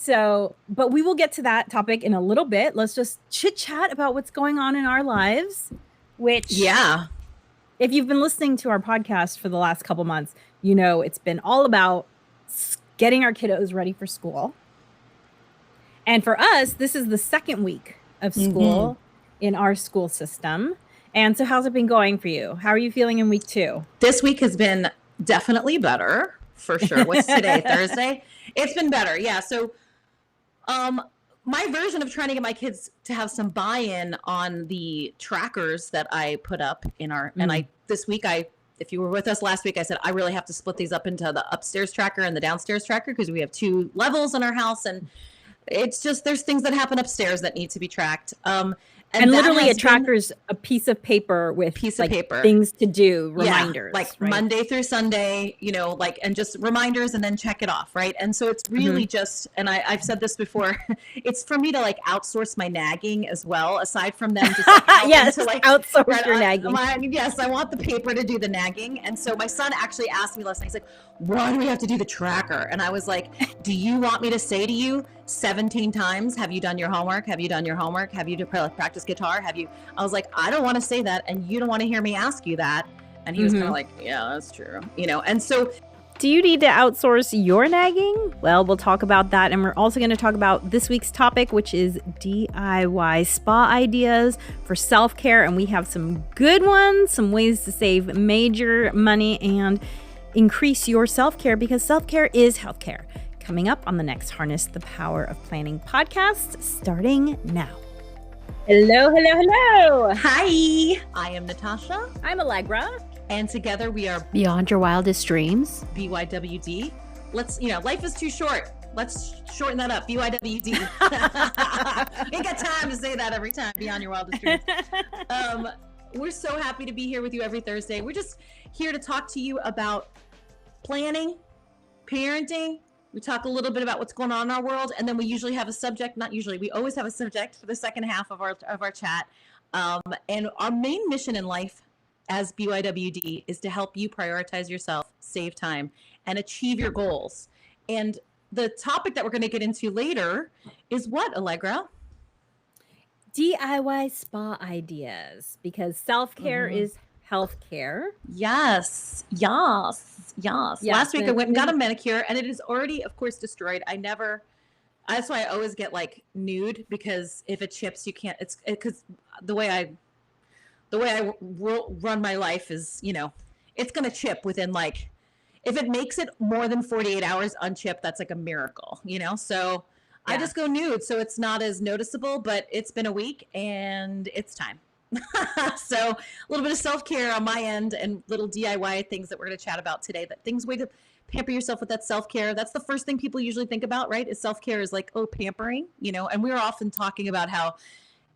So, but we will get to that topic in a little bit. Let's just chit chat about what's going on in our lives, which, if you've been listening to our podcast for the last couple months, you know, it's been all about getting our kiddos ready for school. And for us, this is the second week of school in our school system. And so how's it been going for you? How are you feeling in week 2? This week has been definitely better, for sure. What's today, Thursday? It's been better, yeah. So my version of trying to get my kids to have some buy-in on the trackers that I put up in our, and this week, if you were with us last week, I said, I really have to split these up into the upstairs tracker and the downstairs tracker because we have 2 levels in our house. And it's just, there's things that happen upstairs that need to be tracked. And literally a tracker's a piece of paper with things to do, reminders. Yeah, like Monday through Sunday, you know, like, and just reminders and then check it off, right? And so it's really just, and I've said this before, it's for me to like outsource my nagging as well, aside from them just like, yes, to like outsource your nagging. Yes, I want the paper to do the nagging. And so my son actually asked me last night, he's like, why do we have to do the tracker? And I was like, do you want me to say to you 17 times, have you done your homework? Have you done your homework? Have you practice guitar? I was like, I don't want to say that. And you don't want to hear me ask you that. And he was kind of like, yeah, that's true. You know, and so. Do you need to outsource your nagging? Well, we'll talk about that. And we're also going to talk about this week's topic, which is DIY spa ideas for self-care. And we have some good ones, some ways to save major money and increase your self-care, because self-care is healthcare. Coming up on the next Harness the Power of Planning podcast, starting now. Hello, hello, hello. Hi, I am Natasha. I'm Alegre. And together we are Beyond Your Wildest Dreams. BYWD. Let's, you know, life is too short. Let's shorten that up. BYWD. Ain't got time to say that every time. Beyond Your Wildest Dreams. We're so happy to be here with you every Thursday. We're just here to talk to you about planning, parenting. We talk a little bit about what's going on in our world, and then we usually have a subject. Not usually, we always have a subject for the second half of our chat. And our main mission in life as BYWD is to help you prioritize yourself, save time, and achieve your goals. And the topic that we're going to get into later is what, Allegra? DIY spa ideas, because self-care is healthcare. Yes. Last week I went and got a manicure, and it is already, of course, destroyed. That's why I always get like nude, because if it chips, you can't. It's because the way I run my life is, you know, it's gonna chip within like, if it makes it more than 48 hours unchipped, that's like a miracle, you know. So yeah. I just go nude, so it's not as noticeable. But it's been a week, and it's time. So a little bit of self-care on my end and little DIY things that we're going to chat about today, that things way to pamper yourself with that self-care. That's the first thing people usually think about, right? Is self-care is like, oh, pampering, you know, and we're often talking about how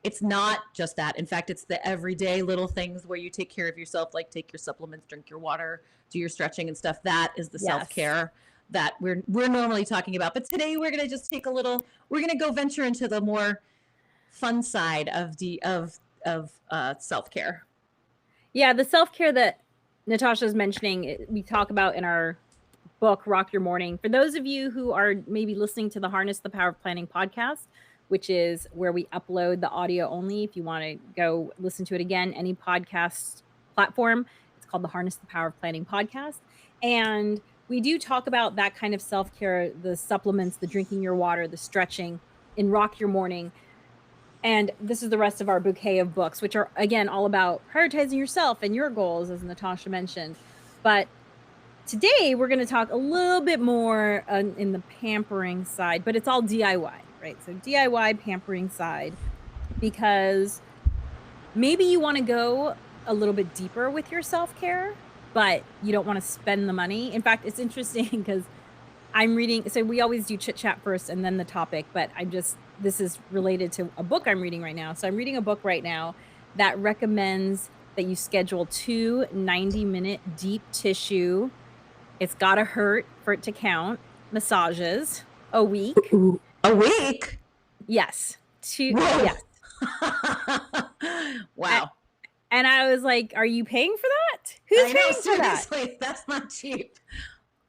it's not just that. In fact, it's the everyday little things where you take care of yourself, like take your supplements, drink your water, do your stretching and stuff. That is the self-care that we're normally talking about. But today we're going to just we're going to go venture into the more fun side of self-care. Yeah, the self-care that Natasha's mentioning, we talk about in our book, Rock Your Morning. For those of you who are maybe listening to the Harness the Power of Planning podcast, which is where we upload the audio only. If you want to go listen to it again, any podcast platform, it's called the Harness the Power of Planning podcast. And we do talk about that kind of self-care, the supplements, the drinking your water, the stretching in Rock Your Morning. And this is the rest of our bouquet of books, which are, again, all about prioritizing yourself and your goals, as Natasha mentioned. But today we're going to talk a little bit more in the pampering side, but it's all DIY, right? So DIY pampering side, because maybe you want to go a little bit deeper with your self-care, but you don't want to spend the money. In fact, it's interesting because I'm reading, so we always do chit chat first and then the topic, but this is related to a book I'm reading right now. So I'm reading a book right now that recommends that you schedule 2 90-minute deep tissue, it's gotta hurt for it to count, massages a week. A week? Yes. 2. Whoa. Yes. Wow. And I was like, are you paying for that? Who's paying for that? Seriously, that's not cheap.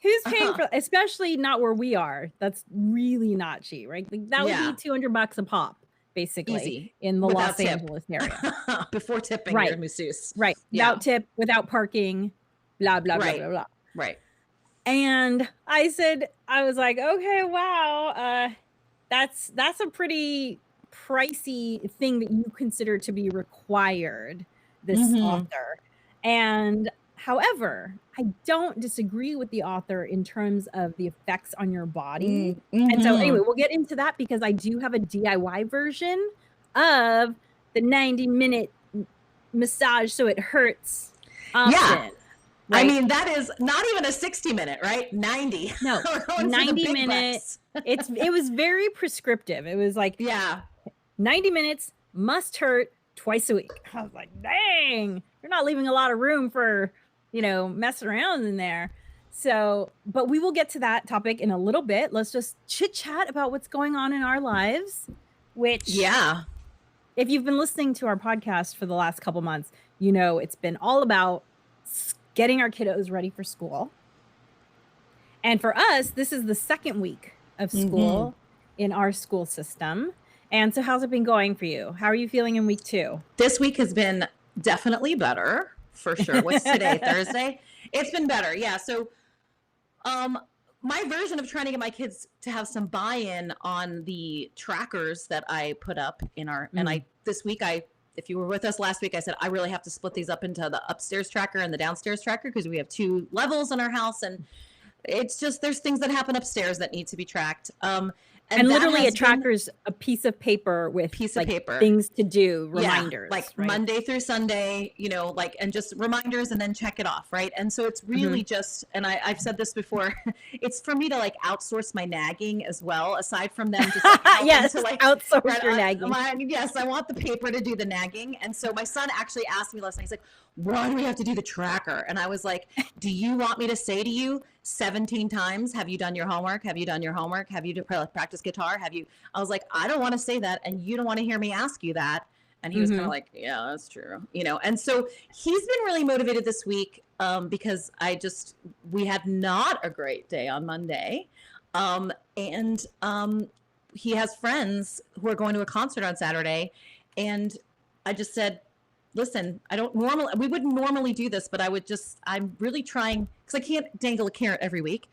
Who's paying for, especially not where we are? That's really not cheap, right? Like, that would be $200 a pop, basically, easy in the without Los tip. Angeles area. Before tipping Right. your masseuse. Right. Without tip, without parking, blah, blah, blah, blah, blah. Right. And I was like, okay, wow, that's a pretty pricey thing that you consider to be required, this author. And however, I don't disagree with the author in terms of the effects on your body. And so anyway, we'll get into that because I do have a DIY version of the 90-minute massage so it hurts option. Yeah. Right? I mean, that is not even a 60-minute, right? 90. No, 90 minutes. It was very prescriptive. It was like 90 minutes, must hurt twice a week. I was like, dang, you're not leaving a lot of room for, messing around in there. So, but we will get to that topic in a little bit. Let's just chit chat about what's going on in our lives, which, if you've been listening to our podcast for the last couple months, it's been all about getting our kiddos ready for school. And for us, this is the second week of school in our school system. And so how's it been going for you? How are you feeling in week 2? This week has been definitely better, for sure. What's today? Thursday? It's been better. Yeah. So my version of trying to get my kids to have some buy-in on the trackers that I put up in our, and this week, if you were with us last week, I said, I really have to split these up into the upstairs tracker and the downstairs tracker because we have 2 levels in our house. And it's just, there's things that happen upstairs that need to be tracked. And literally a tracker's a piece of paper with things to do, reminders. Right? Monday through Sunday, and just reminders and then check it off. Right. And so it's really just, and I've said this before, it's for me to outsource my nagging as well, aside from them just outsource your nagging. Yes, I want the paper to do the nagging. And so my son actually asked me last night, he's like, why do we have to do the tracker? And I was like, do you want me to say to you 17 times, have you done your homework? Have you done your homework? Have you practiced guitar? I was like, I don't want to say that. And you don't want to hear me ask you that. And he was kind of like, yeah, that's true. And so he's been really motivated this week because we had not a great day on Monday. And he has friends who are going to a concert on Saturday. And I just said, listen, we wouldn't normally do this, but I'm really trying, because I can't dangle a carrot every week,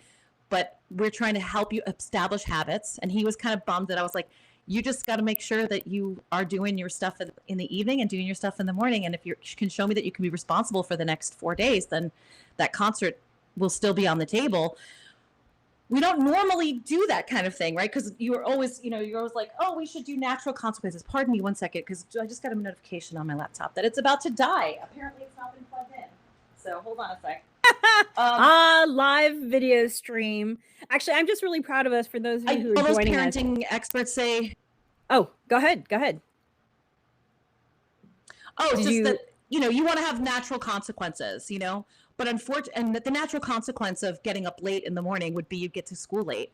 but we're trying to help you establish habits. And he was kind of bummed that I was like, you just got to make sure that you are doing your stuff in the evening and doing your stuff in the morning. And if you can show me that you can be responsible for the next 4 days, then that concert will still be on the table. We don't normally do that kind of thing, right? Because you're always like, oh, we should do natural consequences. Pardon me one second, because I just got a notification on my laptop that it's about to die. Apparently it's not been plugged in. So hold on a sec. Live video stream. Actually, I'm just really proud of us for those of you who are joining us. Parenting experts say. Oh, go ahead. Oh, that, you want to have natural consequences, But unfortunately, the natural consequence of getting up late in the morning would be you get to school late.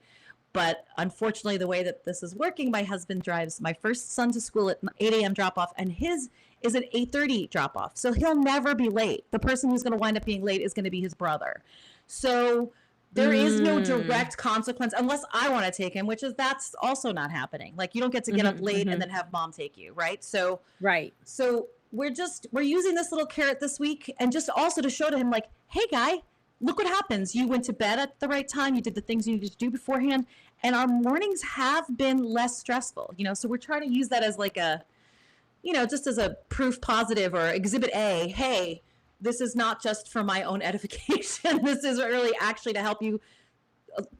But unfortunately, the way that this is working, my husband drives my first son to school at 8 a.m. drop-off, and his is an 8:30 drop-off. So he'll never be late. The person who's going to wind up being late is going to be his brother. So there is no direct consequence unless I want to take him, that's also not happening. Like, you don't get to get up late and then have mom take you, right? So we're using this little carrot this week, and just also to show to him, like, hey guy, look what happens. You went to bed at the right time. You did the things you needed to do beforehand. And our mornings have been less stressful, so we're trying to use that as like a, just as a proof positive or exhibit A. Hey, this is not just for my own edification. This is really actually to help you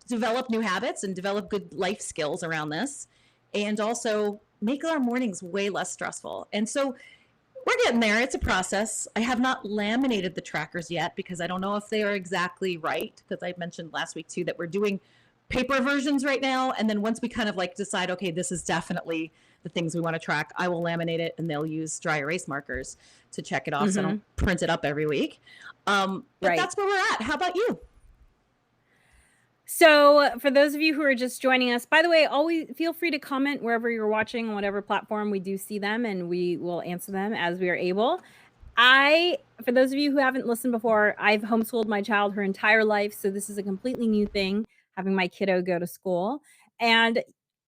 develop new habits and develop good life skills around this. And also make our mornings way less stressful. And so we're getting there. It's a process. I have not laminated the trackers yet because I don't know if they are exactly right. Because I mentioned last week too that we're doing paper versions right now. And then once we kind of decide, okay, this is definitely the things we want to track, I will laminate it and they'll use dry erase markers to check it off. So I don't print it up every week. But that's where we're at. How about you? So for those of you who are just joining us, by the way, always feel free to comment wherever you're watching on whatever platform. We do see them and we will answer them as we are able. I for those of you who haven't listened before, I've homeschooled my child her entire life, so this is a completely new thing, having my kiddo go to school, and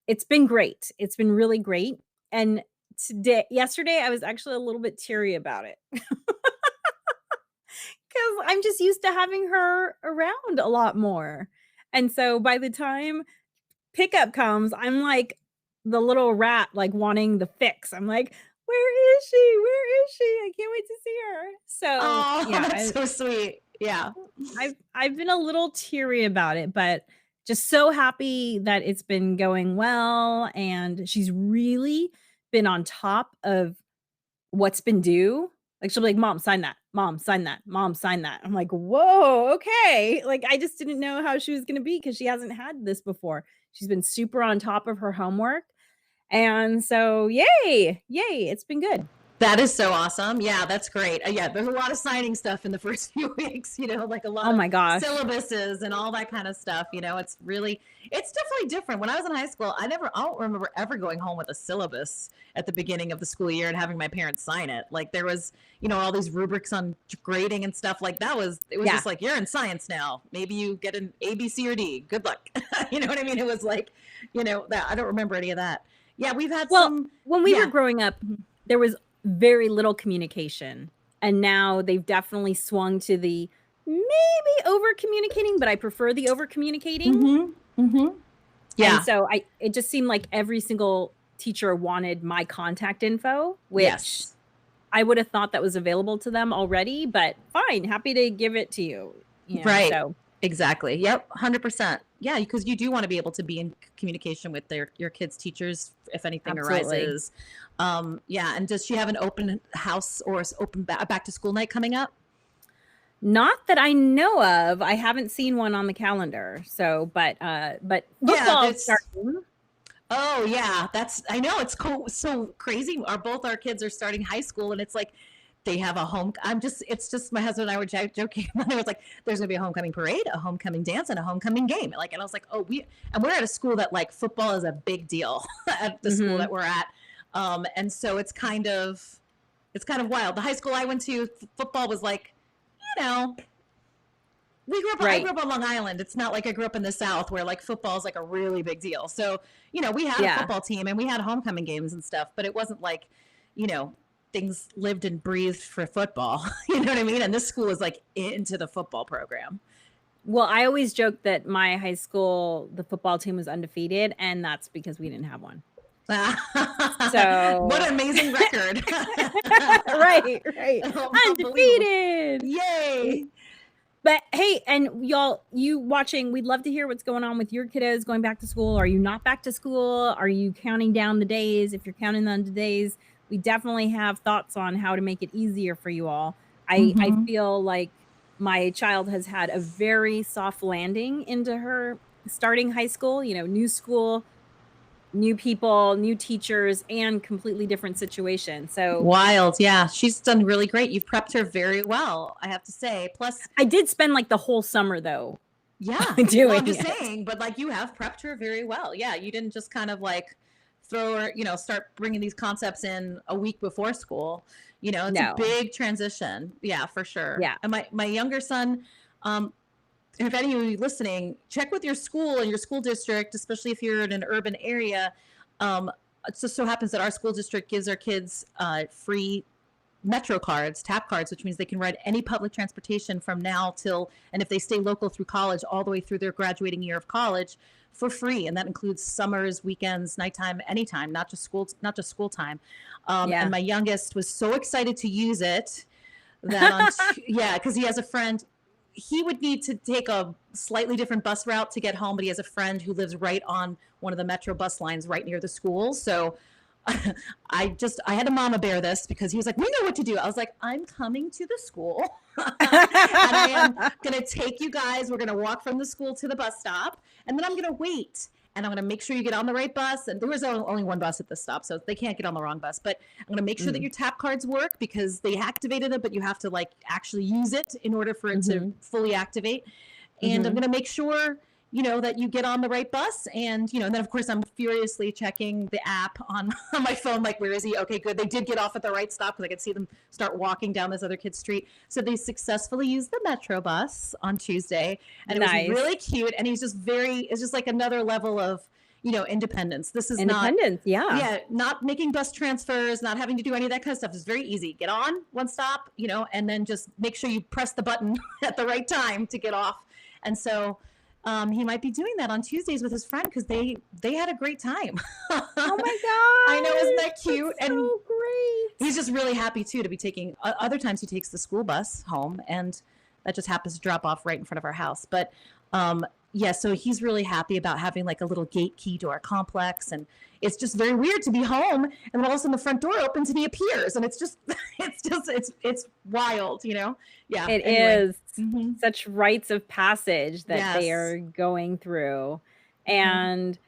it's been great. It's been really great, and yesterday, I was actually a little bit teary about it. 'Cause I'm just used to having her around a lot more, and so by the time pickup comes, I'm like the little rat, like, wanting the fix. I'm like, "Where is she? Where is she? I can't wait to see her." So, Oh, yeah, that's so sweet. Yeah. I've been a little teary about it, but just so happy that it's been going well, and she's really been on top of what's been due. Like, she'll be like, "Mom, sign that. Mom, sign that. Mom, sign that." I'm like, "Whoa, okay." Like, I just didn't know how she was gonna be because she hasn't had this before. She's been super on top of her homework, and so yay, yay, it's been good. That is so awesome. Yeah, that's great. Yeah, there's a lot of signing stuff in the first few weeks, like a lot Oh of my gosh. syllabuses and all that kind of stuff. It's definitely different. When I was in high school, I don't remember ever going home with a syllabus at the beginning of the school year and having my parents sign it. Like there was, all these rubrics on grading and stuff like that it was Yeah. just like, you're in science now. Maybe you get an A, B, C, or D. Good luck. You know what I mean? It was like, that I don't remember any of that. Yeah, we've had some. When we yeah. were growing up, there was very little communication, and now they've definitely swung to the maybe over communicating, but I prefer the over communicating. Mm-hmm. Mm-hmm. Yeah. And so it just seemed like every single teacher wanted my contact info, which Yes. I would have thought that was available to them already, but fine, happy to give it to you. Right. So Exactly. Yep. 100%. Yeah. Because you do want to be able to be in communication with your kids' teachers if anything Absolutely. arises. Yeah. And does she have an open house or open back to school night coming up? not that I know of. I haven't seen one on the calendar. So, but football is starting. Oh yeah, I know it's so crazy. Both our kids are starting high school, and it's like they have a home. It's just my husband and I were joking. And I was like, "There's gonna be a homecoming parade, a homecoming dance, and a homecoming game." And I was like, "Oh, we're at a school that like football is a big deal at the school that we're at." And so it's kind of wild. The high school I went to, football was like, we grew up. Right. I grew up on Long Island. It's not like I grew up in the South where like football is like a really big deal. So we had a football team and we had homecoming games and stuff, but it wasn't like, things lived and breathed for football. You know what I mean? And this school is like into the football program. Well, I always joke that my high school, the football team was undefeated, and that's because we didn't have one. So what an amazing record. right. Undefeated. Yay. But hey, and y'all, you watching, we'd love to hear what's going on with your kiddos going back to school. Are you not back to school? Are you counting down the days? If you're counting down the days, we definitely have thoughts on how to make it easier for you all. I feel like my child has had a very soft landing into her starting high school, new school, new people, new teachers, and completely different situation. So wild. Yeah. She's done really great. You've prepped her very well, I have to say. Plus I did spend like the whole summer though. Yeah. doing I'm just it. saying, but like you have prepped her very well. Yeah. You didn't just kind of like throw her, start bringing these concepts in a week before school. It's a big transition. Yeah, for sure. Yeah. And my younger son, if any of you listening, check with your school and your school district, especially if you're in an urban area. It just so happens that our school district gives our kids free Metro cards, TAP cards, which means they can ride any public transportation from now till, and if they stay local through college, all the way through their graduating year of college for free. And that includes summers, weekends, nighttime, anytime, not just school time. And my youngest was so excited to use it that, because he has a friend. He would need to take a slightly different bus route to get home, but he has a friend who lives right on one of the Metro bus lines right near the school. So I had to mama bear this because he was like, we know what to do. I was like, I'm coming to the school and I am going to take you guys. We're going to walk from the school to the bus stop, and then I'm going to wait. And I'm going to make sure you get on the right bus. And there was only one bus at the stop, so they can't get on the wrong bus. But I'm going to make sure that your TAP cards work because they activated it, but you have to like actually use it in order for it to fully activate. And I'm going to make sure that you get on the right bus. And, then of course I'm furiously checking the app on my phone, like, where is he? Okay, good. They did get off at the right stop because I could see them start walking down this other kid's street. So they successfully used the Metro bus on Tuesday, and it was really cute. And it's just like another level of, independence. This is independence. Not making bus transfers, not having to do any of that kind of stuff. It's very easy. Get on one stop, and then just make sure you press the button at the right time to get off. And so he might be doing that on Tuesdays with his friend because they had a great time. Oh my God. I know, isn't that cute? That's so great. He's just really happy too to be taking. Other times he takes the school bus home, and that just happens to drop off right in front of our house. But so he's really happy about having like a little gate key to our complex, and it's just very weird to be home and then all of a sudden the front door opens and he appears, and it's wild, Yeah, it is such rites of passage that they are going through, and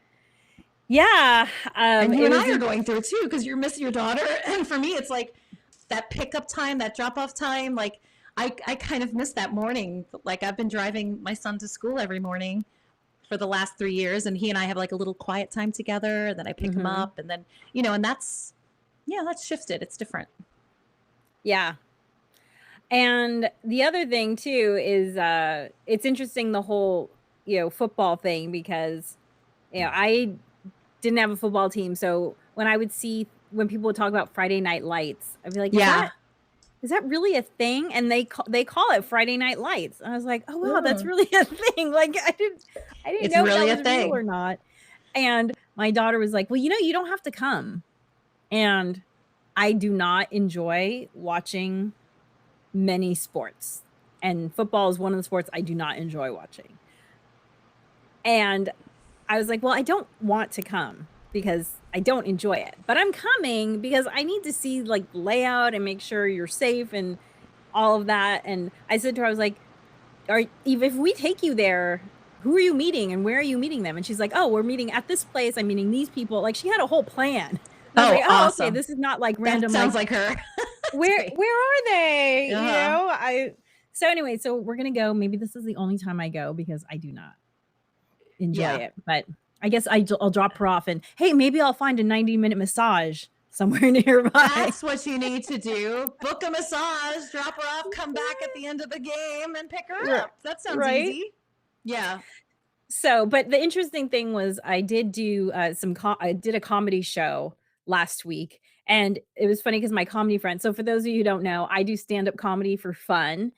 and you and I are going through too because you're missing your daughter, and for me it's like that pickup time, that drop off time, like. I kind of miss that morning. Like I've been driving my son to school every morning for the last 3 years, and he and I have like a little quiet time together. And then I pick him up, and then, and that's shifted. It's different. Yeah. And the other thing too is it's interesting, the whole, football thing, because, I didn't have a football team. So when people would talk about Friday Night Lights, I'd be like, is that really a thing? And they call it Friday Night Lights. And I was like, oh wow, that's really a thing. Like I didn't know really if that was real or not. And my daughter was like, well, you don't have to come. And I do not enjoy watching many sports. And football is one of the sports I do not enjoy watching. And I was like, well, I don't want to come because I don't enjoy it, but I'm coming because I need to see like layout and make sure you're safe and all of that. And I said to her, I was like, if we take you there, who are you meeting and where are you meeting them? And she's like, oh, we're meeting at this place. I'm meeting these people. Like she had a whole plan. Awesome. Okay, this is not like random. That sounds like her. where are they? So anyway, so we're going to go. Maybe this is the only time I go because I do not enjoy it, but I guess I'll drop her off and, hey, maybe I'll find a 90-minute massage somewhere nearby. That's what you need to do. Book a massage, drop her off, come back at the end of the game and pick her up. That sounds easy. Yeah. So, but the interesting thing was I did do I did a comedy show last week, and it was funny because my comedy friend, so for those of you who don't know, I do stand-up comedy for fun,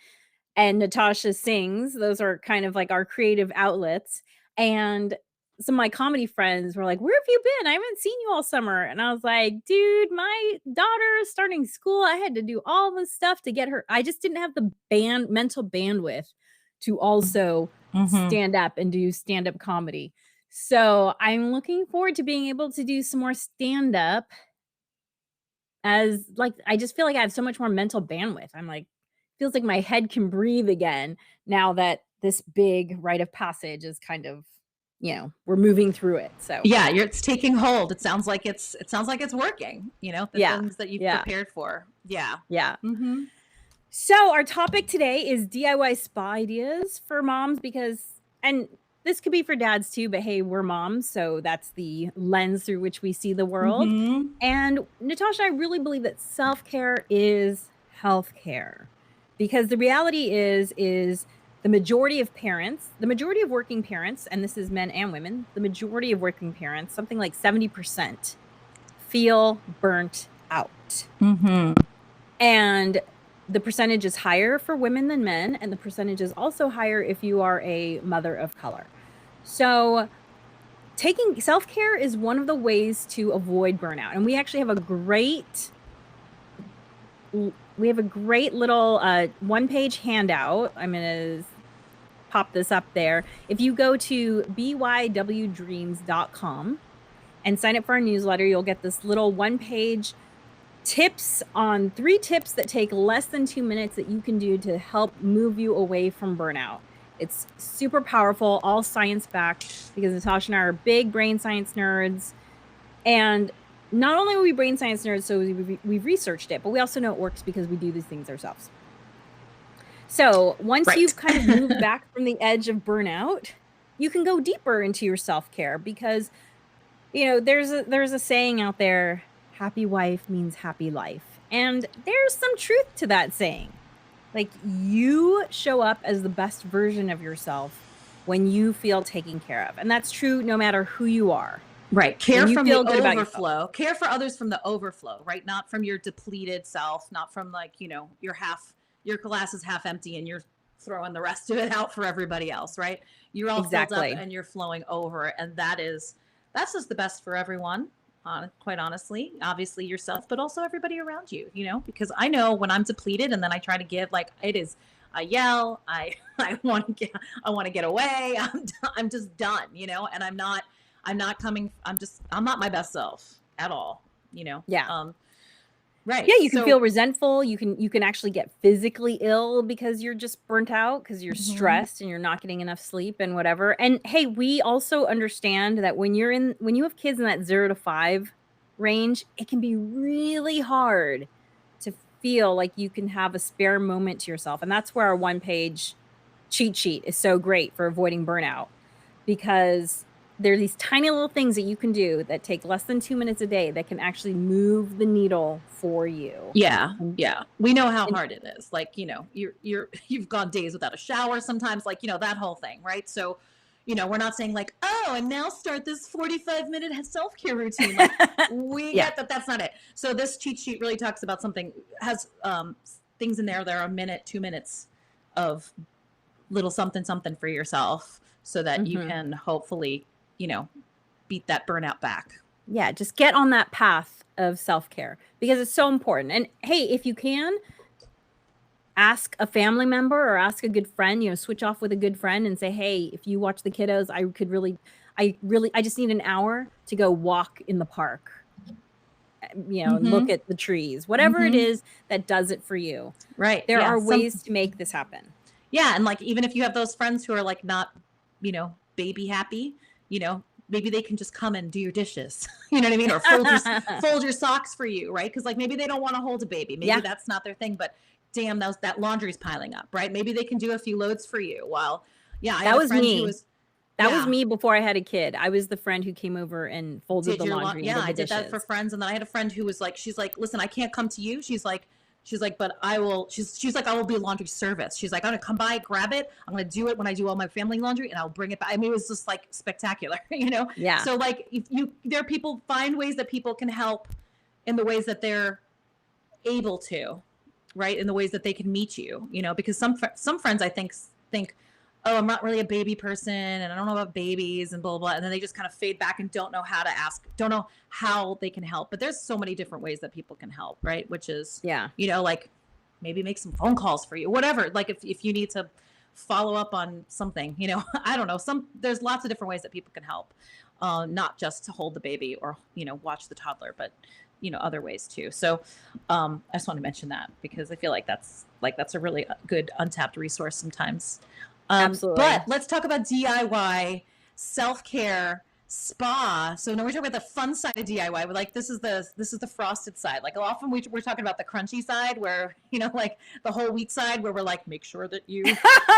and Natasha sings. Those are kind of like our creative outlets. And some of my comedy friends were like, where have you been? I haven't seen you all summer. And I was like, dude, my daughter is starting school. I had to do all this stuff to get her. I just didn't have the mental bandwidth to also stand up and do stand-up comedy. So I'm looking forward to being able to do some more stand-up, as like, I just feel like I have so much more mental bandwidth. I'm like, feels like my head can breathe again now that this big rite of passage is kind of, we're moving through it. So it's taking hold. It sounds like it's working, the things that you've prepared for. Yeah. Mm-hmm. So our topic today is DIY spa ideas for moms, and this could be for dads too, but hey, we're moms. So that's the lens through which we see the world. And Natasha, I really believe that self-care is healthcare, because the reality is the majority of working parents, and this is men and women, the majority of working parents, something like 70%, feel burnt out. And the percentage is higher for women than men, and the percentage is also higher if you are a mother of color. So taking self-care is one of the ways to avoid burnout. And we actually have a great little one-page handout. I'm going to pop this up there. If you go to bywdreams.com and sign up for our newsletter, you'll get this little one-page tips on 3 tips that take less than 2 minutes that you can do to help move you away from burnout. It's super powerful, all science-backed, because Natasha and I are big brain science nerds. And not only are we brain science nerds, so we've researched it, but we also know it works because we do these things ourselves. So once you've kind of moved back from the edge of burnout, you can go deeper into your self-care because, there's a saying out there, happy wife means happy life. And there's some truth to that saying. Like, you show up as the best version of yourself when you feel taken care of. And that's true no matter who you are. Right. Care you from feel the good about overflow. Care for others from the overflow, right? Not from your depleted self, not from like, your glass is half empty and you're throwing the rest of it out for everybody else, right? You're all filled up and you're flowing over. And that's just the best for everyone. Quite honestly, obviously yourself, but also everybody around you, because I know when I'm depleted and then I try to give, like, I yell, I want to get away. I'm just done, and I'm not my best self at all, Yeah. Right. Yeah, you can feel resentful. You can actually get physically ill because you're just burnt out, because you're stressed and you're not getting enough sleep and whatever. And hey, we also understand that when you have kids in that 0 to 5 range, it can be really hard to feel like you can have a spare moment to yourself. And that's where our 1-page cheat sheet is so great for avoiding burnout, because there are these tiny little things that you can do that take less than 2 minutes a day that can actually move the needle for you. Yeah. Yeah. We know how hard it is. Like, you've gone days without a shower sometimes, like, that whole thing. Right. So, we're not saying like, oh, and now start this 45-minute self-care routine. Like, we get that that's not it. So this cheat sheet really talks about has things in there that are a minute, 2 minutes of little something for yourself, so that you can hopefully, beat that burnout back. Yeah, just get on that path of self-care because it's so important. And hey, if you can, ask a family member or ask a good friend, switch off with a good friend and say, hey, if you watch the kiddos, I just need an hour to go walk in the park, look at the trees, whatever it is that does it for you. Right. There are ways to make this happen. Yeah. And like, even if you have those friends who are like, not, baby happy, maybe they can just come and do your dishes, you know what I mean? Or fold your socks for you, right? Because like, maybe they don't want to hold a baby. Maybe that's not their thing, but damn, that laundry's piling up, right? Maybe they can do a few loads for you. Well, yeah, that was me. That was me before I had a kid. I was the friend who came over and folded the laundry. Yeah, I did that for friends. And then I had a friend who was like, she's like, listen, I can't come to you. She's like, but I will, she's like, I will be a laundry service. She's like, I'm going to come by, grab it. I'm going to do it when I do all my family laundry and I'll bring it back. I mean, it was just like spectacular, Yeah. So like, there are people, find ways that people can help in the ways that they're able to, right? In the ways that they can meet you, because some friends I think, oh, I'm not really a baby person and I don't know about babies and blah, blah, blah. And then they just kind of fade back and don't know how to ask, don't know how they can help. But there's so many different ways that people can help, right? Which is, like maybe make some phone calls for you, whatever. Like if you need to follow up on something, I don't know. There's lots of different ways that people can help, not just to hold the baby or, watch the toddler, but other ways too. So I just want to mention that because I feel like that's a really good untapped resource sometimes. Absolutely. But let's talk about DIY, self-care, spa. So now we're talking about the fun side of DIY. We're like, this is the frosted side. Like often we're talking about the crunchy side where, like the whole wheat side where we're like, make sure that you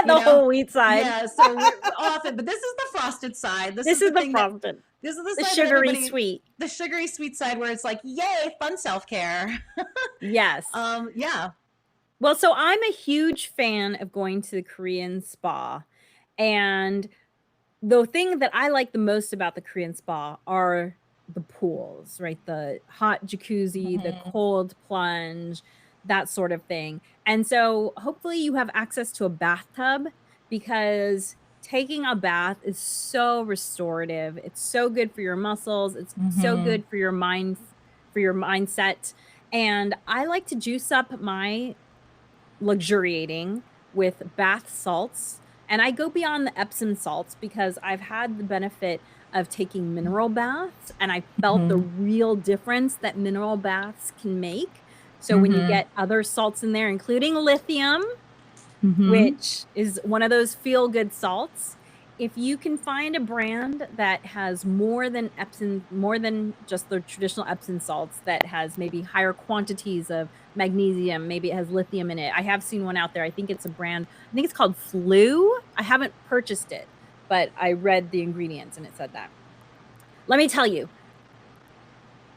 whole wheat side. Yeah. So often, but this is the frosted side. This is the frosted. This is the sugary sweet. The sugary sweet side where it's like, yay, fun self-care. Yes. Yeah. Well, so I'm a huge fan of going to the Korean spa. And the thing that I like the most about the Korean spa are the pools, right? The hot jacuzzi, the cold plunge, that sort of thing. And so hopefully you have access to a bathtub because taking a bath is so restorative. It's so good for your muscles. It's so good for your mind, for your mindset. And I like to juice up my luxuriating with bath salts. And I go beyond the Epsom salts because I've had the benefit of taking mineral baths and I felt the real difference that mineral baths can make. So when you get other salts in there, including lithium, which is one of those feel-good salts, if you can find a brand that has more than just the traditional Epsom salts, that has maybe higher quantities of magnesium, maybe it has lithium in it. I have seen one out there. I think it's a brand, I think it's called Flu. I haven't purchased it, but I read the ingredients and it said that. Let me tell you,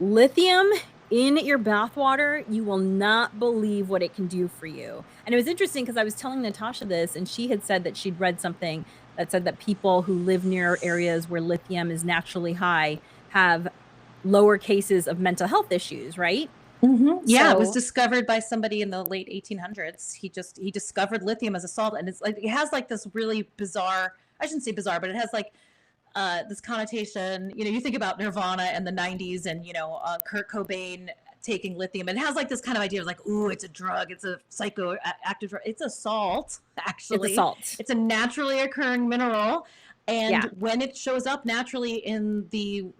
lithium in your bathwater, you will not believe what it can do for you. And it was interesting because I was telling Natasha this, and she had said that she'd read something that said that people who live near areas where lithium is naturally high have lower cases of mental health issues, right? Yeah, it was discovered by somebody in the late 1800s. He discovered lithium as a salt, and it's like it has like this really bizarre, I shouldn't say bizarre, but it has like this connotation. You think about Nirvana and the 90s and Kurt Cobain taking lithium. It has like this kind of idea of like, ooh, it's a drug, it's a psychoactive drug. It's a salt, actually. It's a salt. It's a naturally occurring mineral, and when it shows up naturally in the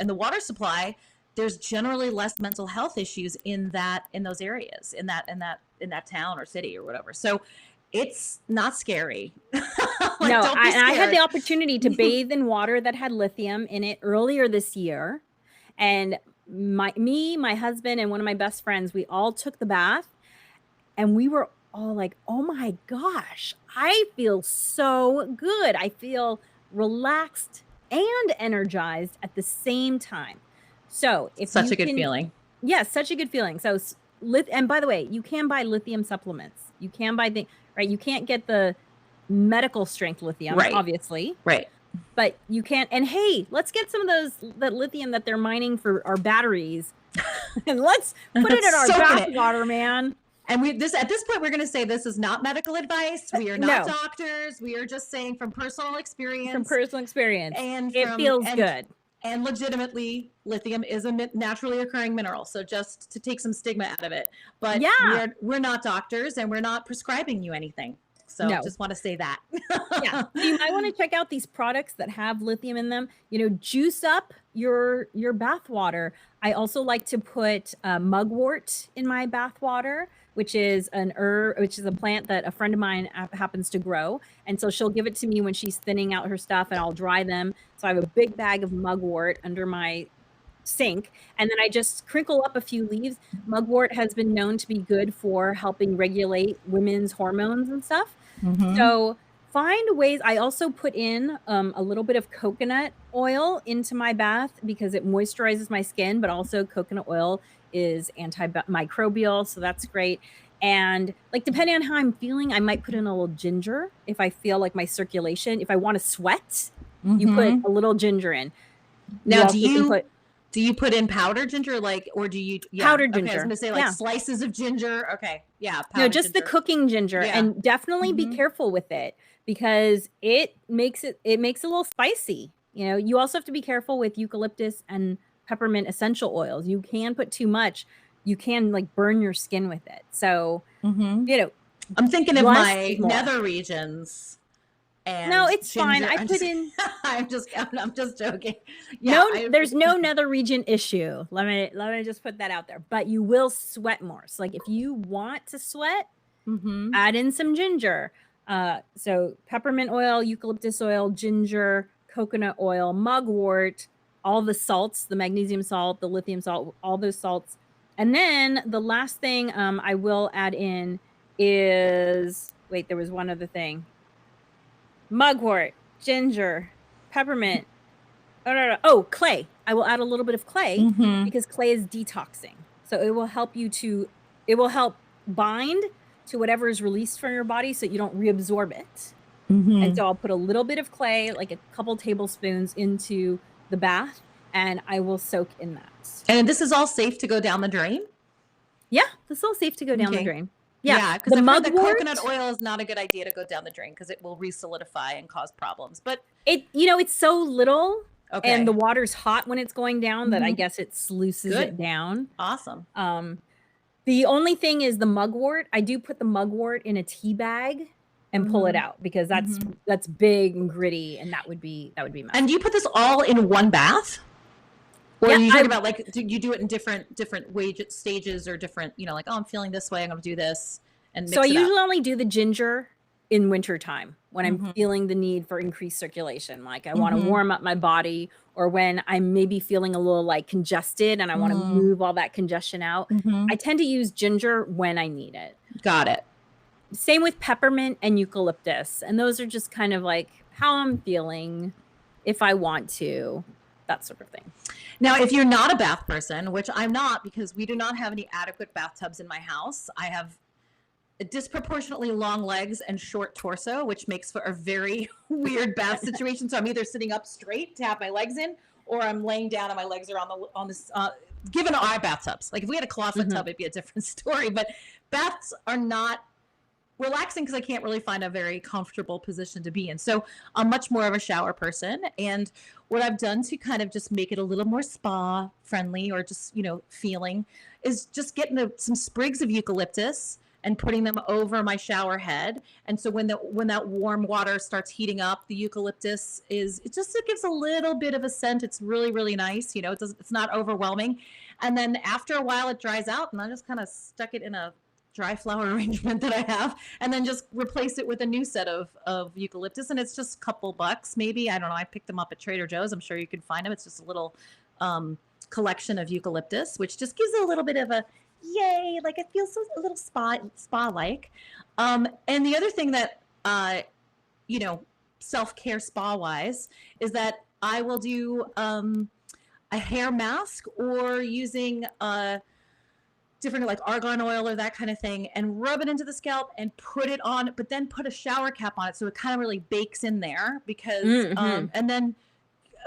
water supply, there's generally less mental health issues in those areas, in that town or city or whatever. So it's not scary. No, I had the opportunity to bathe in water that had lithium in it earlier this year. And my husband, and one of my best friends, we all took the bath, and we were all like, oh my gosh, I feel so good. I feel relaxed and energized at the same time. So if such a good feeling. Yes, such a good feeling. So and by the way, you can buy lithium supplements. You can buy right? You can't get the medical strength lithium, obviously. Right. But you can't. And hey, let's get some of that lithium that they're mining for our batteries, and let's put it in our bathwater, man. And at this point, we're going to say this is not medical advice. We are not doctors. We are just saying from personal experience. And it feels good. And legitimately, lithium is a naturally occurring mineral. So just to take some stigma out of it. But we're not doctors, and we're not prescribing you anything. So just want to say that. Yeah. So you might want to check out these products that have lithium in them. Juice up your bath water. I also like to put mugwort in my bath water, which is a plant that a friend of mine happens to grow. And so she'll give it to me when she's thinning out her stuff, and I'll dry them. So I have a big bag of mugwort under my sink, and then I just crinkle up a few leaves. Mugwort has been known to be good for helping regulate women's hormones and stuff. So find ways. I also put in a little bit of coconut oil into my bath because it moisturizes my skin, but also coconut oil is antimicrobial, so that's great. And like, depending on how I'm feeling, I might put in a little ginger if I feel like my circulation, if I want to sweat, you put a little ginger in. Now, do you put in powdered ginger, or do you powdered ginger? I was going to say slices of ginger. Okay, no, just ginger. The cooking ginger, and definitely be careful with it because it makes it a little spicy. You also have to be careful with eucalyptus and peppermint essential oils. You can put too much. You can burn your skin with it. So, I'm thinking of my nether regions. And no, it's fine. I'm just joking. There's no nether region issue. Let me just put that out there. But you will sweat more. So if you want to sweat, add in some ginger. So peppermint oil, eucalyptus oil, ginger, coconut oil, mugwort, all the salts, the magnesium salt, the lithium salt, all those salts. And then the last thing I will add in is, there was one other thing. Mugwort, ginger, peppermint. Oh, clay. I will add a little bit of clay because clay is detoxing. So it will help bind to whatever is released from your body so you don't reabsorb it. And so I'll put a little bit of clay, like a couple tablespoons, into the bath, and I will soak in that. And this is all safe to go down the drain? Yeah, this is all safe to go down the drain. Yeah, because I've heard that coconut oil is not a good idea to go down the drain because it will re-solidify and cause problems. But it's so little, and the water's hot when it's going down that I guess it sluices it down. Awesome. The only thing is the mugwort. I do put the mugwort in a tea bag and pull it out because that's big and gritty, and that would be messy. And do you put this all in one bath? Or are you talking about do you do it in different wage stages or different, I'm feeling this way, I'm going to do this and mix So I it usually up. only do the ginger in wintertime when I'm feeling the need for increased circulation. Like I want to warm up my body, or when I'm maybe feeling a little congested and I want to move all that congestion out. I tend to use ginger when I need it. Got it. Same with peppermint and eucalyptus. And those are just kind of how I'm feeling, if I want to, that sort of thing. Now, if you're not a bath person, which I'm not because we do not have any adequate bathtubs in my house, I have disproportionately long legs and short torso, which makes for a very weird bath situation. So I'm either sitting up straight to have my legs in, or I'm laying down and my legs are on this. Given our bathtubs, like if we had a clawfoot tub, it'd be a different story. But baths are not relaxing because I can't really find a very comfortable position to be in. So I'm much more of a shower person. And what I've done to kind of just make it a little more spa friendly, or just, feeling, is just getting some sprigs of eucalyptus and putting them over my shower head. And so when that warm water starts heating up, the eucalyptus it gives a little bit of a scent. It's really, really nice. It's not overwhelming. And then after a while it dries out, and I just kind of stuck it in a dry flower arrangement that I have, and then just replace it with a new set of eucalyptus. And it's just a couple bucks, maybe. I don't know. I picked them up at Trader Joe's. I'm sure you can find them. It's just a little collection of eucalyptus, which just gives a little bit of a yay, like it feels a little spa-like. And the other thing that, self-care spa-wise, is that I will do a hair mask, or using different like argan oil or that kind of thing, and rub it into the scalp and put it on, but then put a shower cap on it so it kind of really bakes in there, because and then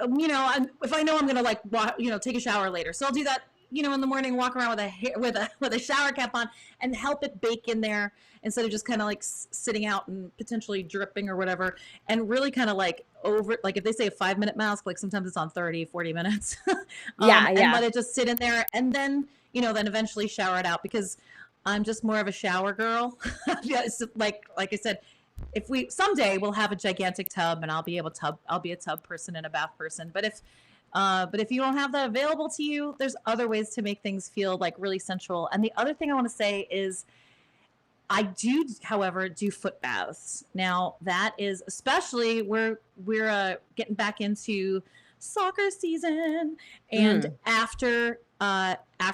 if I know I'm gonna take a shower later, so I'll do that in the morning, walk around with a shower cap on and help it bake in there, instead of just kind of like sitting out and potentially dripping or whatever. And really kind of like if they say a 5-minute mask, like sometimes it's on 30-40 minutes. And let it just sit in there, and then then eventually shower it out, because I'm just more of a shower girl. like I said, if someday we'll have a gigantic tub, and I'll be a tub person and a bath person. But if you don't have that available to you, there's other ways to make things feel like really sensual. And the other thing I want to say is, I do, however, do foot baths. Now that is, especially we're getting back into soccer season, and after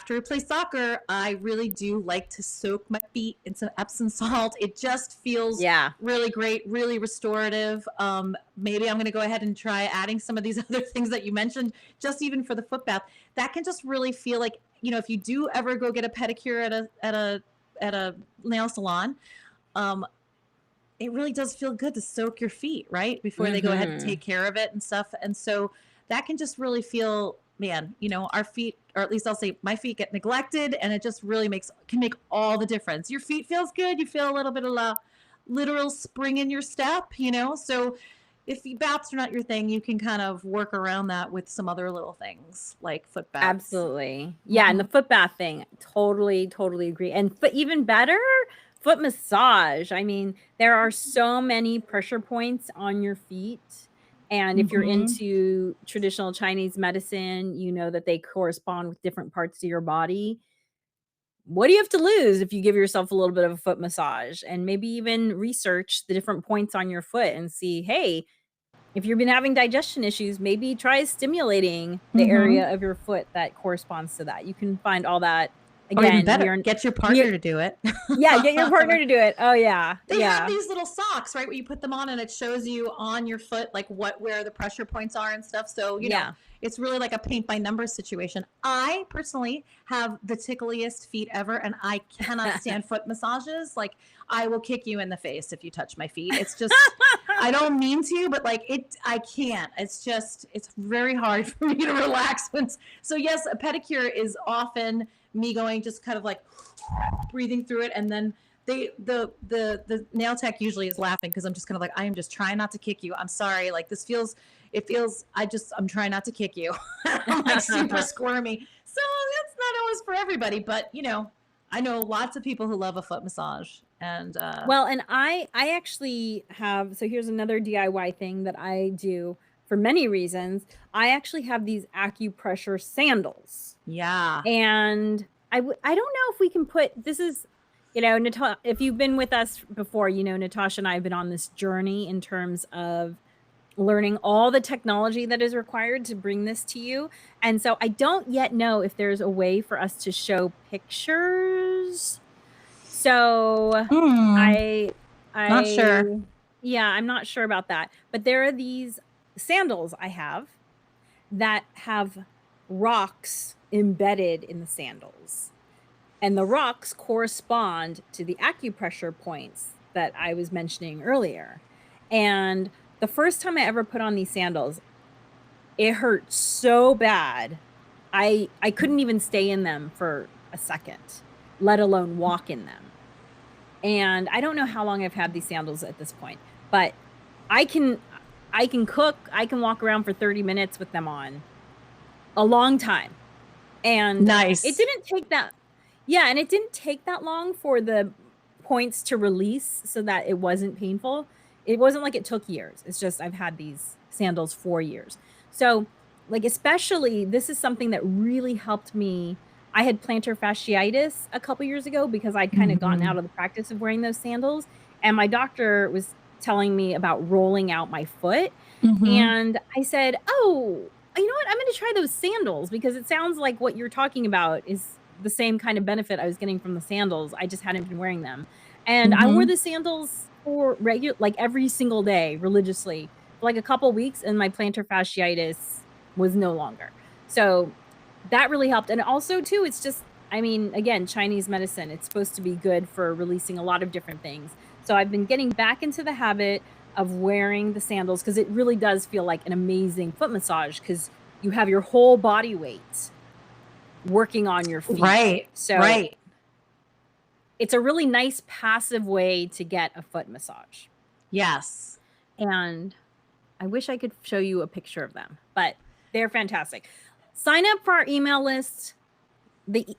we play soccer, I really do like to soak my feet in some Epsom salt. It just feels really great, really restorative. Maybe I'm going to go ahead and try adding some of these other things that you mentioned, just even for the foot bath. That can just really feel like, if you do ever go get a pedicure at a nail salon, it really does feel good to soak your feet right before they go ahead and take care of it and stuff. And so that can just really feel, man, our feet, or at least I'll say my feet, get neglected, and it just really can make all the difference. Your feet feels good. You feel a little bit of a literal spring in your step, So if baths are not your thing, you can kind of work around that with some other little things like foot baths. Absolutely. Yeah. And the foot bath thing, totally agree. And even better, foot massage. I mean, there are so many pressure points on your feet. And if you're into traditional Chinese medicine, that they correspond with different parts of your body. What do you have to lose if you give yourself a little bit of a foot massage, and maybe even research the different points on your foot and see, hey, if you've been having digestion issues, maybe try stimulating the area of your foot that corresponds to that. You can find all that. Again, or even better, get your partner to do it. Yeah, get your partner to do it. Oh yeah. They have these little socks, right, where you put them on and it shows you on your foot like where the pressure points are and stuff. So you know, it's really like a paint by numbers situation. I personally have the tickliest feet ever, and I cannot stand foot massages. Like, I will kick you in the face if you touch my feet. It's just, I don't mean to, but like I can't. It's very hard for me to relax. So yes, a pedicure is often me going just kind of like breathing through it, and then the nail tech usually is laughing because I'm just kind of like, I am just trying not to kick you. I'm sorry. Like I'm trying not to kick you. I'm like super squirmy. So that's not always for everybody, but I know lots of people who love a foot massage. And and I actually have, so here's another DIY thing that I do for many reasons. I actually have these acupressure sandals. Yeah. And I don't know if we can put, this is, if you've been with us before, Natasha and I have been on this journey in terms of learning all the technology that is required to bring this to you. And so I don't yet know if there's a way for us to show pictures. So not sure. Yeah, I'm not sure about that. But there are these sandals I have that have rocks embedded in the sandals. And the rocks correspond to the acupressure points that I was mentioning earlier. And the first time I ever put on these sandals, it hurt so bad. I couldn't even stay in them for a second, let alone walk in them. And I don't know how long I've had these sandals at this point, but I can cook, I can walk around for 30 minutes with them on. A long time. And Nice. it didn't take that and it didn't take that long for the points to release so that it wasn't painful. It wasn't like it took years. It's just I've had these sandals for years. So, like, especially this is something that really helped me. I had plantar fasciitis a couple years ago because I'd kind of gotten out of the practice of wearing those sandals, and my doctor was telling me about rolling out my foot. And I said, "Oh, you know what? I'm going to try those sandals because it sounds like what you're talking about is the same kind of benefit I was getting from the sandals. I just hadn't been wearing them." And I wore the sandals for like every single day religiously for like a couple weeks, and my plantar fasciitis was no longer. So that really helped. And also too, it's just, I mean, again, Chinese medicine, it's supposed to be good for releasing a lot of different things. So I've been getting back into the habit of wearing the sandals because it really does feel like an amazing foot massage because you have your whole body weight working on your feet. Right. So it's a really nice passive way to get a foot massage. Yes. And I wish I could show you a picture of them, but they're fantastic. Sign up for our email list.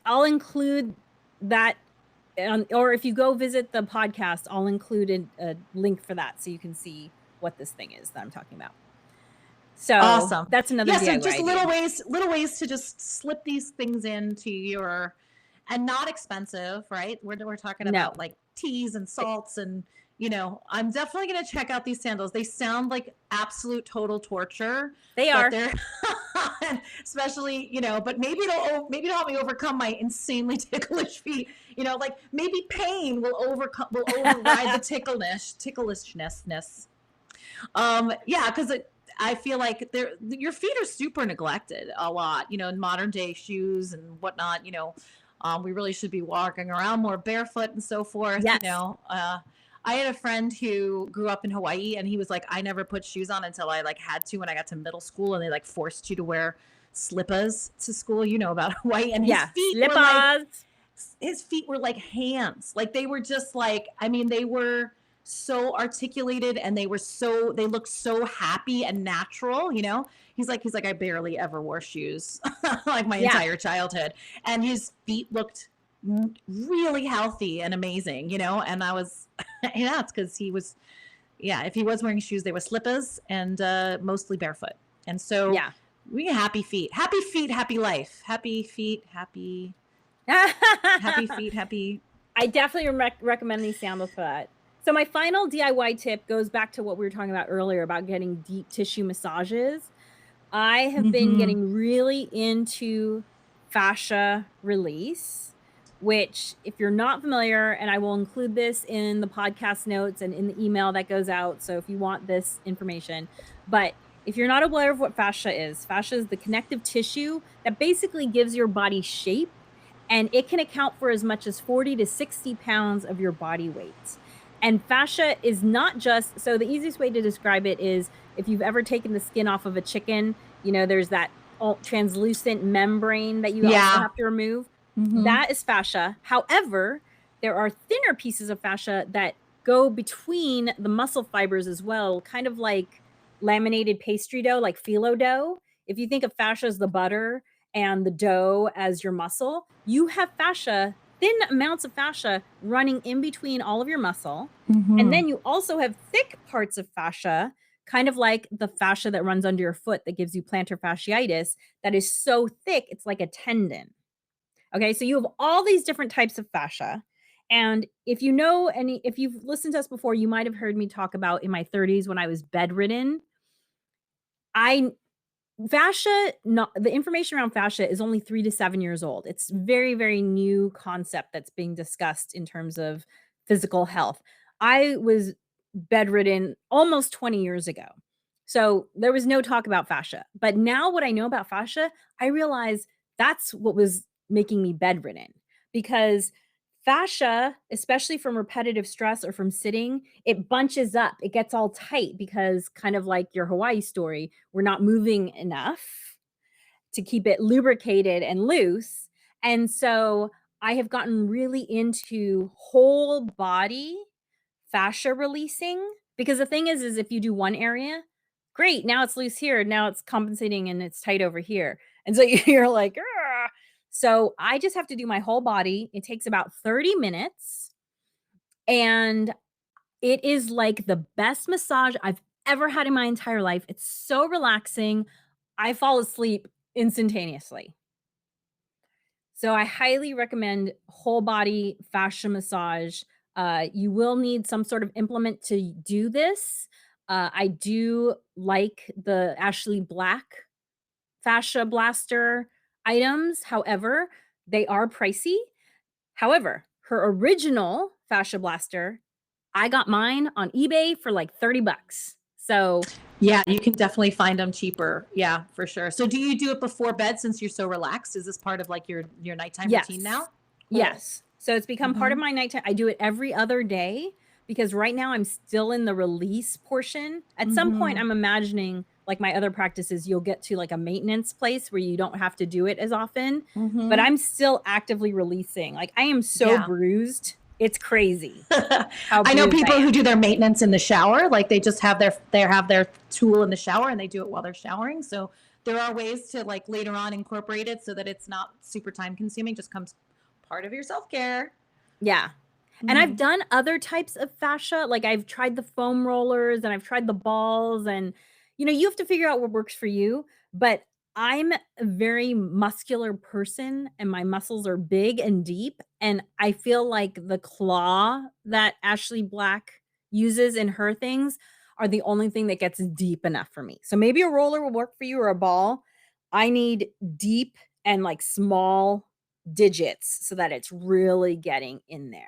I'll include that. Or if you go visit the podcast, I'll include a link for that so you can see what this thing is that I'm talking about. So awesome. That's another DIY so just idea. little ways to just slip these things into your, and not expensive, right? We're talking about like teas and salts, and you know, I'm definitely going to check out these sandals. They sound like absolute total torture. They are. They're especially, you know, but maybe it'll help me overcome my insanely ticklish feet. You know, like maybe pain will override the ticklishness. Yeah, because I feel like your feet are super neglected a lot, you know, in modern day shoes and whatnot. You know, we really should be walking around more barefoot and so forth. Yes. You know, I had a friend who grew up in Hawaii, and he was like, I never put shoes on until I like had to when I got to middle school, and they like forced you to wear slippers to school. You know about Hawaii, and his feet were like hands. Like they were just like, I mean, they were so articulated, and they looked so happy and natural. You know, he's like, I barely ever wore shoes like my entire childhood, and his feet looked really healthy and amazing, you know. And I was it's because he was if he was wearing shoes, they were slippers and mostly barefoot. And so we happy feet, happy life, happy feet, happy feet, happy. I definitely recommend these sandals for that. So my final DIY tip goes back to what we were talking about earlier about getting deep tissue massages. I have been getting really into fascia release, which if you're not familiar, and I will include this in the podcast notes and in the email that goes out. So if you want this information, but if you're not aware of what fascia is the connective tissue that basically gives your body shape, and it can account for as much as 40 to 60 pounds of your body weight. And fascia is not just, so the easiest way to describe it is if you've ever taken the skin off of a chicken, you know, there's that translucent membrane that you also have to remove. That is fascia. However, there are thinner pieces of fascia that go between the muscle fibers as well, kind of like laminated pastry dough, like phyllo dough. If you think of fascia as the butter and the dough as your muscle, you have fascia, thin amounts of fascia running in between all of your muscle. And then you also have thick parts of fascia, kind of like the fascia that runs under your foot that gives you plantar fasciitis, that is so thick, it's like a tendon. Okay, so you have all these different types of fascia. And if you know if you've listened to us before, you might have heard me talk about in my 30s when I was bedridden. The information around fascia is only 3 to 7 years old. It's very, very new concept that's being discussed in terms of physical health. I was bedridden almost 20 years ago. So there was no talk about fascia. But now what I know about fascia, I realize that's what was making me bedridden, because fascia, especially from repetitive stress or from sitting, it bunches up. It gets all tight because, kind of like your Hawaii story, we're not moving enough to keep it lubricated and loose. And so I have gotten really into whole body fascia releasing, because the thing is if you do one area, great, now it's loose here, now it's compensating and it's tight over here. And so you're like, "Argh." So I just have to do my whole body. It takes about 30 minutes, and it is like the best massage I've ever had in my entire life. It's so relaxing. I fall asleep instantaneously. So I highly recommend whole body fascia massage. You will need some sort of implement to do this. I do like the Ashley Black fascia blaster items. However, they are pricey. However, her original fascia blaster, I got mine on eBay for like 30 bucks. So Yeah, you can definitely find them cheaper. Yeah, for sure. So do you do it before bed since you're so relaxed? Is this part of like your nighttime routine now? Yes. So it's become part of Mhm. my nighttime. I do it every other day because right now I'm still in the release portion. At some point, Mhm. I'm imagining, like my other practices, you'll get to like a maintenance place where you don't have to do it as often. But Mhm. I'm still actively releasing. Like, I am so Yeah. bruised. It's crazy how I know bruised I people who am. do their maintenance in the shower, like they just have their tool in the shower and they do it while they're showering. So there are ways to like later on incorporate it so that it's not super time consuming, just comes part of your self-care. Yeah. And I've Mhm. done other types of fascia. Like, I've tried the foam rollers and I've tried the balls, and you have to figure out what works for you. But I'm a very muscular person and my muscles are big and deep. And I feel like the claw that Ashley Black uses in her things are the only thing that gets deep enough for me. So maybe a roller will work for you, or a ball. I need deep and like small digits so that it's really getting in there.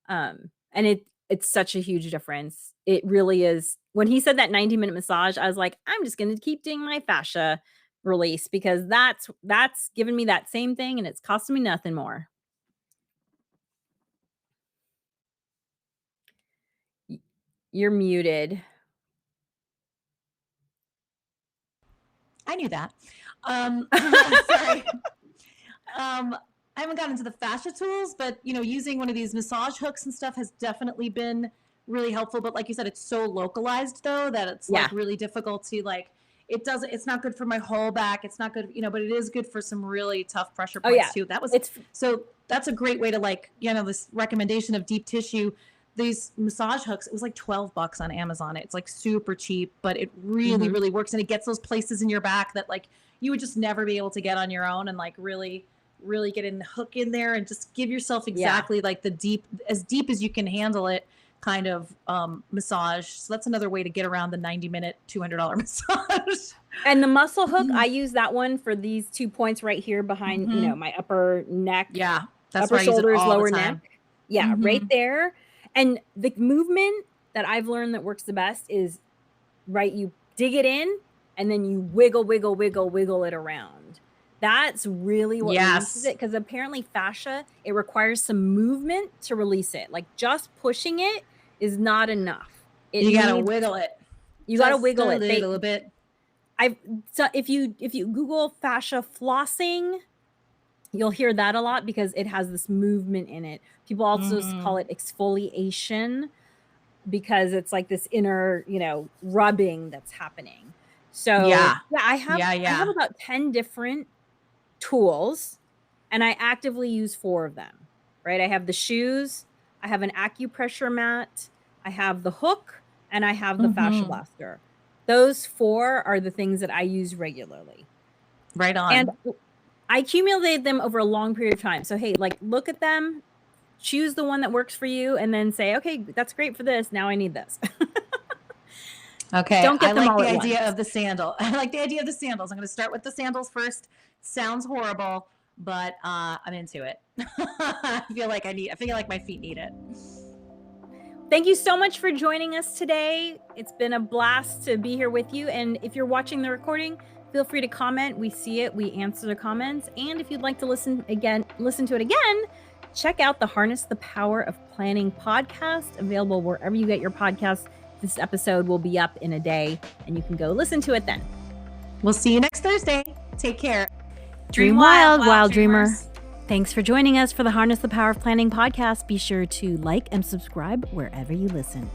And it's such a huge difference. It really is. When he said that 90-minute massage, I was like, I'm just going to keep doing my fascia release, because that's giving me that same thing and it's costing me nothing more. Y- You're muted. I knew that. Sorry. I haven't gotten into the fascia tools, but using one of these massage hooks and stuff has definitely been really helpful. But like you said, it's so localized though that it's Yeah. like really difficult to like. It's not good for my whole back. It's not good, but it is good for some really tough pressure Oh points yeah. too. It's So that's a great way to like, this recommendation of deep tissue. These massage hooks, it was like $12 on Amazon. It's like super cheap, but it really, mhm. really works. And it gets those places in your back that like you would just never be able to get on your own, and like really get in the hook in there and just give yourself Yeah. exactly like the deep as you can handle it kind of massage. So that's another way to get around the 90-minute $200 massage. And the muscle hook, I use that one for these 2 points right here behind, Mm-hmm. my upper neck, Yeah, that's upper where I use it shoulders, all the lower neck. time. Yeah, right Mm-hmm. there. And the movement that I've learned that works the best is, right, you dig it in and then you wiggle, wiggle, wiggle, wiggle it around. That's really what releases Yes, it, because apparently fascia, it requires some movement to release it. Like, just pushing it is not enough. It you gotta needs wiggle it You gotta just wiggle a it. little bit. I've so if you Google fascia flossing, you'll hear that a lot because it has this movement in it. People also Mm-hmm. call it exfoliation, because it's like this inner, rubbing that's happening. So, Yeah, yeah, I have yeah. about 10 different tools, and I actively use 4 of them, right? I have the shoes, I have an acupressure mat, I have the hook, and I have the fascia Mm-hmm. blaster. Those 4 are the things that I use regularly. Right And on. I accumulated them over a long period of time. So, hey, like, look at them, choose the one that works for you, and then say, okay, that's great for this. Now I need this. Okay, Don't I get them like all the at idea once. of the sandal. I like the idea of the sandals. I'm going to start with the sandals first. Sounds horrible, but I'm into it. I feel like my feet need it. Thank you so much for joining us today. It's been a blast to be here with you. And if you're watching the recording, feel free to comment. We see it. We answer the comments. And if you'd like to listen to it again, check out the Harness the Power of Planning podcast, available wherever you get your podcasts. This episode will be up in a day, and you can go listen to it then. We'll see you next Thursday. Take care. Dream wild, wild dreamer. Thanks for joining us for the Harness the Power of Planning podcast. Be sure to like and subscribe wherever you listen.